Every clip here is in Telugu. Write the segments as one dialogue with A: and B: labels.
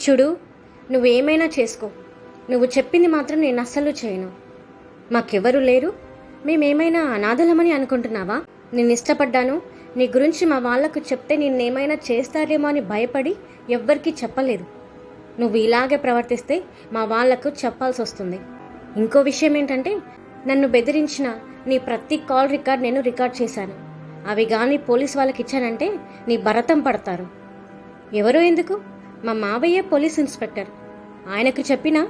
A: చూడు, నువ్వేమైనా చేసుకో, నువ్వు చెప్పింది మాత్రం నేను అస్సలు చేయను. మాకెవరు లేరు, మేమేమైనా అనాథలమని అనుకుంటున్నావా? నేను ఇష్టపడ్డాను, నీ గురించి మా వాళ్లకు చెప్తే నిన్నేమైనా చేస్తారేమో అని భయపడి ఎవ్వరికీ చెప్పలేదు. నువ్వు ఇలాగే ప్రవర్తిస్తే మా వాళ్లకు చెప్పాల్సి వస్తుంది. ఇంకో విషయం ఏంటంటే, నన్ను బెదిరించిన నీ ప్రతి కాల్ రికార్డ్ నేను రికార్డ్ చేశాను. అవి కానీ పోలీస్ వాళ్ళకి ఇచ్చానంటే నీ భరతం పడతారు. ఎవరో ఎందుకు, మా మావయ్య పోలీస్ ఇన్స్పెక్టర్. ఆయనకు చెప్పినా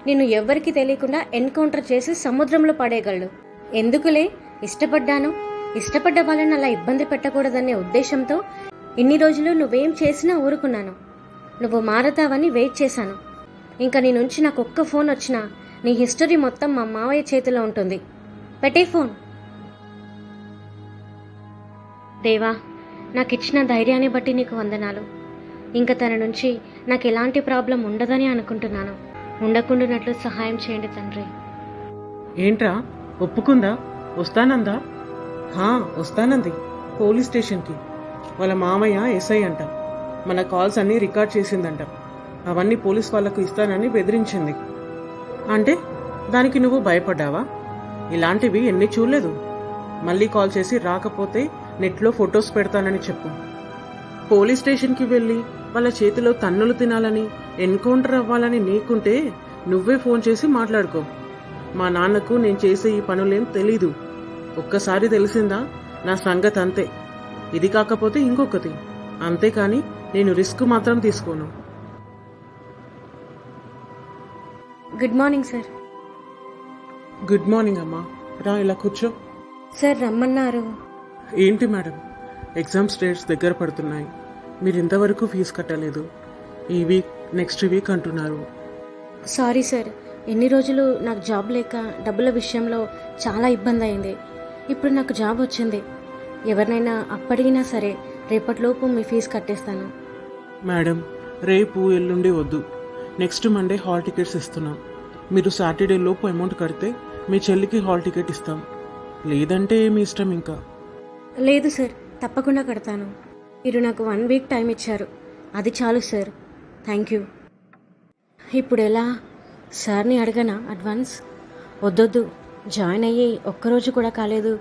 A: నిన్ను ఎవ్వరికీ తెలియకుండా ఎన్కౌంటర్ చేసి సముద్రంలో పడేయగలడు. ఎందుకులే, ఇష్టపడ్డ వాళ్ళని అలా ఇబ్బంది పెట్టకూడదనే ఉద్దేశంతో ఇన్ని రోజులు నువ్వేం చేసినా ఊరుకున్నాను. నువ్వు మారతావని వెయిట్ చేశాను. ఇంకా నీ నుంచి నాకు ఒక్క ఫోన్ వచ్చినా నీ హిస్టరీ మొత్తం మా మావయ్య చేతిలో ఉంటుంది. పెట్టే ఫోన్. దేవా, నాకు ఇచ్చిన ధైర్యాన్ని బట్టి నీకు వందనాలు. ఇంకా తన నుంచి నాకు ఎలాంటి ప్రాబ్లం ఉండదని అనుకుంటున్నాను. ఉండకుండానట్లు సహాయం చేయండి తండ్రి.
B: ఏంట్రా, ఒప్పుకుందా? వస్తానందా? వస్తానంది. పోలీస్ స్టేషన్కి. వాళ్ళ మామయ్య ఎస్ఐ అంట. మన కాల్స్ అన్నీ రికార్డ్ చేసిందంట. అవన్నీ పోలీస్ వాళ్లకు ఇస్తానని బెదిరించింది. అంటే దానికి నువ్వు భయపడ్డావా? ఇలాంటివి ఎన్ని చూడలేదు. మళ్ళీ కాల్ చేసి రాకపోతే నెట్లో ఫొటోస్ పెడతానని చెప్పు. పోలీస్ స్టేషన్కి వెళ్ళి వాళ్ళ చేతిలో తన్నులు తినాలని, ఎన్కౌంటర్ అవ్వాలని నీకుంటే నువ్వే ఫోన్ చేసి మాట్లాడుకో. మా నాన్నకు నేను చేసే ఈ పనులేం తెలీదు. ఒక్కసారి తెలిసిందా నా సంగతి అంతే. ఇది కాకపోతే ఇంకొకటి. అంతేకాని నేను రిస్క్ మాత్రం తీసుకోను.
A: Good morning sir.
B: Good morning అమ్మా. రా, ఇలా కూర్చో.
A: సార్ రమ్మన్నారు.
B: ఏంటి మేడం, ఎగ్జామ్స్ డేట్స్ దగ్గర పడుతున్నాయి. మీరు ఇంతవరకు ఫీజు కట్టలేదు. ఈ వీక్, నెక్స్ట్ వీక్ అంటున్నారు.
A: సారీ సార్, ఎన్ని రోజులు నాకు జాబ్ లేక డబ్బుల విషయంలో చాలా ఇబ్బంది అయింది. ఇప్పుడు నాకు జాబ్ వచ్చింది. ఎవరినైనా అప్పడిగినా సరే రేపటిలోపు మీ ఫీజు కట్టేస్తాను.
B: మేడం, రేపు ఎల్లుండి వద్దు. నెక్స్ట్ మండే హాల్ టికెట్స్ ఇస్తున్నాం. మీరు సాటర్డే లోపు అమౌంట్ కడితే మీ చెల్లికి హాల్ టికెట్ ఇస్తాం. లేదంటే మీ ఇష్టం. ఇంకా
A: లేదు సార్, తప్పకుండా కడతాను. మీరు నాకు 1 వీక్ టైం ఇచ్చారు, అది చాలు సార్. Thank you. ఇప్పుడు ఎలా? సార్ని అడగనా అడ్వాన్స్? వద్దొద్దు, జాయిన్ అయ్యి ఒక్కరోజు కూడా కాలేదు,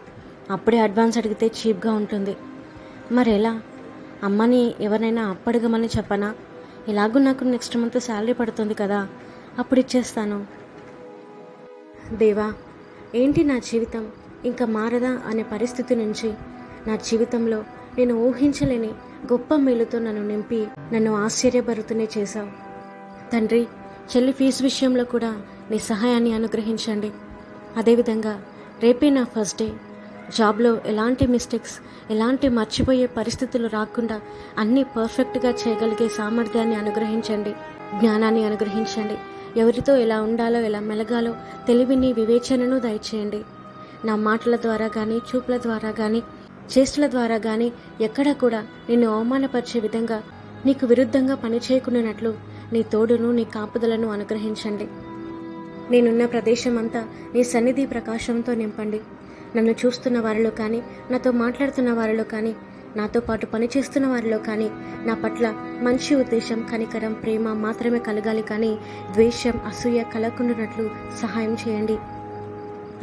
A: అప్పుడే అడ్వాన్స్ అడిగితే చీప్గా ఉంటుంది. మరి ఎలా? అమ్మని ఎవరినైనా అప్పడగమని చెప్పనా? ఎలాగూ నాకు నెక్స్ట్ మంత్ శాలరీ పడుతుంది కదా, అప్పుడు ఇచ్చేస్తాను. దేవా, ఏంటి నా జీవితం ఇంకా మారదా అనే పరిస్థితి నుంచి నా జీవితంలో నేను ఊహించలేని గొప్ప మేలుతో నన్ను నింపి నన్ను ఆశ్చర్యభరితనే చేశావు తండ్రి. చెల్లి ఫీజు విషయంలో కూడా నీ సహాయాన్ని అనుగ్రహించండి. అదేవిధంగా రేపే నా ఫస్ట్ డే. జాబ్లో ఎలాంటి మిస్టేక్స్, ఎలాంటి మర్చిపోయే పరిస్థితులు రాకుండా అన్నీ పర్ఫెక్ట్గా చేయగలిగే సామర్థ్యాన్ని అనుగ్రహించండి, జ్ఞానాన్ని అనుగ్రహించండి. ఎవరితో ఎలా ఉండాలో, ఎలా మెలగాలో తెలివిని, వివేచనను దయచేయండి. నా మాటల ద్వారా కానీ, చూపుల ద్వారా కానీ, చేష్టల ద్వారా కానీ ఎక్కడా కూడా నిన్ను అవమానపరిచే విధంగా, నీకు విరుద్ధంగా పనిచేయకున్నట్లు నీ తోడును, నీ కాపుదలను అనుగ్రహించండి. నేనున్న ప్రదేశం అంతా నీ సన్నిధి ప్రకాశంతో నింపండి. నన్ను చూస్తున్న వారిలో కానీ, నాతో మాట్లాడుతున్న వారిలో కానీ, నాతో పాటు పనిచేస్తున్న వారిలో కానీ నా పట్ల మంచి ఉద్దేశం, కనికరం, ప్రేమ మాత్రమే కలగాలి కానీ ద్వేషం, అసూయ కలగకుండానట్లు సహాయం చేయండి.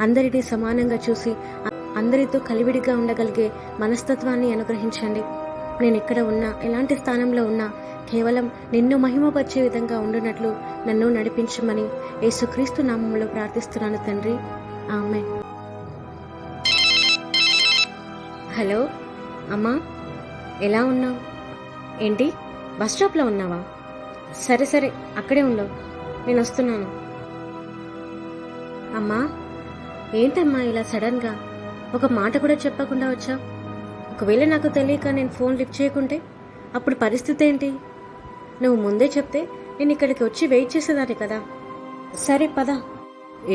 A: అందరినీ సమానంగా చూసి అందరితో కలివిడిగా ఉండగలిగే మనస్తత్వాన్ని అనుగ్రహించండి. నేను ఎక్కడ ఉన్నా, ఎలాంటి స్థానంలో ఉన్నా కేవలం నిన్ను మహిమపరిచే విధంగా ఉండునట్లు నన్ను నడిపించమని యేసుక్రీస్తు నామములో ప్రార్థిస్తున్నాను తండ్రి. ఆమేన్. హలో అమ్మా, ఎలా ఉన్నావు? ఏంటి, బస్ స్టాప్లో ఉన్నావా? సరే సరే, అక్కడే ఉండవు, నేను వస్తున్నాను. అమ్మా, ఏంటమ్మా ఇలా సడన్గా ఒక మాట కూడా చెప్పకుండా వచ్చావు? ఒకవేళ నాకు తెలియక నేను ఫోన్ లిఫ్ట్ చేయకుంటే అప్పుడు పరిస్థితి ఏంటి? నువ్వు ముందే చెప్తే నేను ఇక్కడికి వచ్చి వెయిట్ చేసేదాన్ని కదా. సరే పద.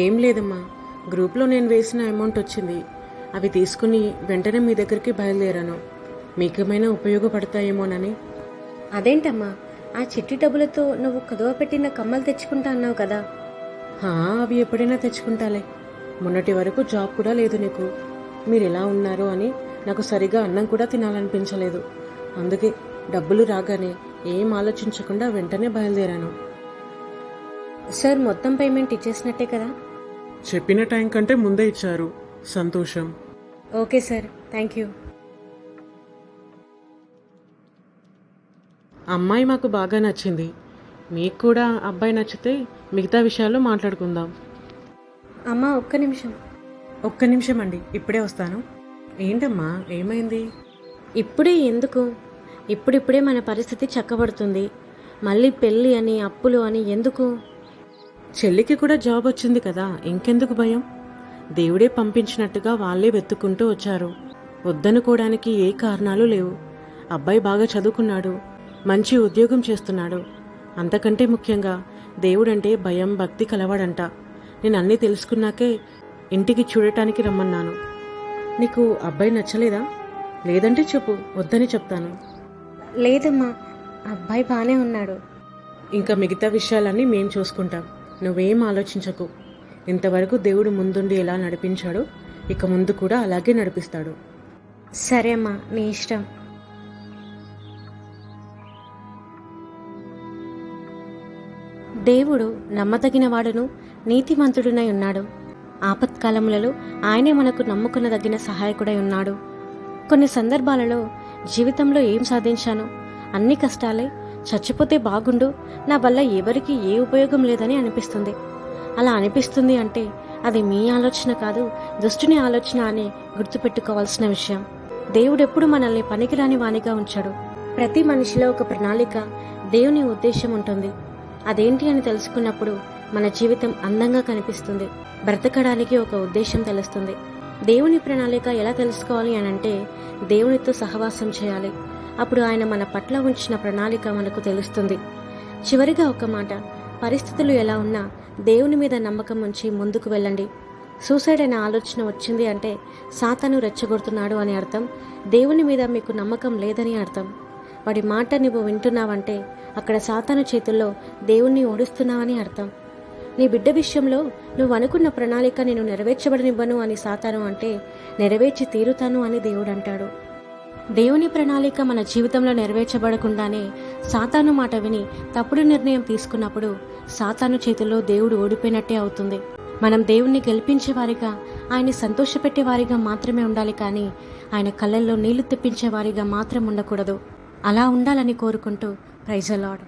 B: ఏం లేదమ్మా, గ్రూప్లో నేను వేసిన అమౌంట్ వచ్చింది. అవి తీసుకుని వెంటనే మీ దగ్గరికి బయలుదేరాను. మీకేమైనా ఉపయోగపడతాయేమోనని.
A: అదేంటమ్మా, ఆ చిట్టి డబ్బులతో నువ్వు కుదువ పెట్టిన కమ్మలు తెచ్చుకుంటా అన్నావు కదా.
B: అవి ఎప్పుడైనా తెచ్చుకుంటాలే. మొన్నటి వరకు జాబ్ కూడా లేదు నీకు. మీరు ఎలా ఉన్నారో అని నాకు సరిగా అన్నం కూడా తినాలనిపించలేదు. అందుకే డబ్బులు రాగానే ఏం ఆలోచించకుండా వెంటనే బయలుదేరాను.
A: సార్ మొత్తం పేమెంట్ ఇచ్చేసినట్టే కదా?
B: చెప్పిన టైం కంటే ముందే ఇచ్చారు. సంతోషం.
A: Okay sir, thank you.
B: అమ్మాయి మాకు బాగా నచ్చింది. మీకు కూడా అబ్బాయి నచ్చితే మిగతా విషయాలు మాట్లాడుకుందాం.
A: అమ్మా ఒక్క నిమిషం.
B: ఒక్క నిమిషం అండి, ఇప్పుడే వస్తాను. ఏంటమ్మా, ఏమైంది?
A: ఇప్పుడే ఎందుకు? ఇప్పుడిప్పుడే మన పరిస్థితి చక్కబడుతుంది. మళ్ళీ పెళ్ళి అని అప్పులు అని ఎందుకు?
B: చెల్లికి కూడా జాబ్ వచ్చింది కదా, ఇంకెందుకు భయం? దేవుడే పంపించినట్టుగా వాళ్ళే వెతుక్కుంటూ వచ్చారు. వద్దనుకోవడానికి ఏ కారణాలు లేవు. అబ్బాయి బాగా చదువుకున్నాడు, మంచి ఉద్యోగం చేస్తున్నాడు. అంతకంటే ముఖ్యంగా దేవుడంటే భయం భక్తి కలవాడంట. నేను అన్నీ తెలుసుకున్నాకే ఇంటికి చూడటానికి రమ్మన్నాను. నీకు అబ్బాయి నచ్చలేదా? లేదంటే చెప్పు, వద్దని చెప్తాను.
A: లేదమ్మా, అబ్బాయి బాగానే ఉన్నాడు.
B: ఇంకా మిగతా విషయాలన్నీ మేం చూసుకుంటాం. నువ్వేం ఆలోచించకు. ఇంతవరకు దేవుడు ముందుండి ఎలా నడిపించాడో ఇక ముందు కూడా అలాగే నడిపిస్తాడు.
A: సరే అమ్మా, నీ ఇష్టం. దేవుడు నమ్మదగిన వాడును నీతిమంతుడునై ఉన్నాడు. ఆపత్కాలములలో ఆయనే మనకు నమ్ముకునదగిన సహాయకుడై ఉన్నాడు. కొన్ని సందర్భాలలో జీవితంలో ఏం సాధించాను, అన్ని కష్టాలే, చచ్చిపోతే బాగుండు, నా వల్ల ఎవరికి ఏ ఉపయోగం లేదని అనిపిస్తుంది. అలా అనిపిస్తుంది అంటే అది మీ ఆలోచన కాదు, దుష్టుని ఆలోచన అని గుర్తుపెట్టుకోవాల్సిన విషయం. దేవుడెప్పుడు మనల్ని పనికిరాని వానిగా ఉంచాడు. ప్రతి మనిషిలో ఒక ప్రణాళిక, దేవుని ఉద్దేశం ఉంటుంది. అదేంటి అని తెలుసుకున్నప్పుడు మన జీవితం అందంగా కనిపిస్తుంది. బ్రతకడానికి ఒక ఉద్దేశం తెలుస్తుంది. దేవుని ప్రణాళిక ఎలా తెలుసుకోవాలి అనంటే దేవునితో సహవాసం చేయాలి. అప్పుడు ఆయన మన పట్ల ఉంచిన ప్రణాళిక మనకు తెలుస్తుంది. చివరిగా ఒక మాట, పరిస్థితులు ఎలా ఉన్నా దేవుని మీద నమ్మకం ఉంచి ముందుకు వెళ్ళండి. సూసైడ్ అనే ఆలోచన వచ్చింది అంటే సాతాను రెచ్చగొడుతున్నాడు అని అర్థం. దేవుని మీద మీకు నమ్మకం లేదని అర్థం. వాడి మాట నువ్వు వింటున్నావంటే అక్కడ సాతాను చేతుల్లో దేవుణ్ణి ఓడిస్తున్నావని అర్థం. నీ బిడ్డ విషయంలో నువ్వు అనుకున్న ప్రణాళిక నేను నెరవేర్చబడనివ్వను అని సాతాను అంటే నెరవేర్చి తీరుతాను అని దేవుడు అంటాడు. దేవుని ప్రణాళిక మన జీవితంలో నెరవేర్చబడకుండానే సాతాను మాట విని తప్పుడు నిర్ణయం తీసుకున్నప్పుడు సాతాను చేతుల్లో దేవుడు ఓడిపోయినట్టే అవుతుంది. మనం దేవుణ్ణి గెలిపించే వారిగా, ఆయన్ని సంతోషపెట్టే వారిగా మాత్రమే ఉండాలి, కానీ ఆయన కళ్ళల్లో నీళ్లు తెప్పించే వారిగా మాత్రం ఉండకూడదు. అలా ఉండాలని కోరుకుంటూ ప్రైజ్ ది లార్డ్.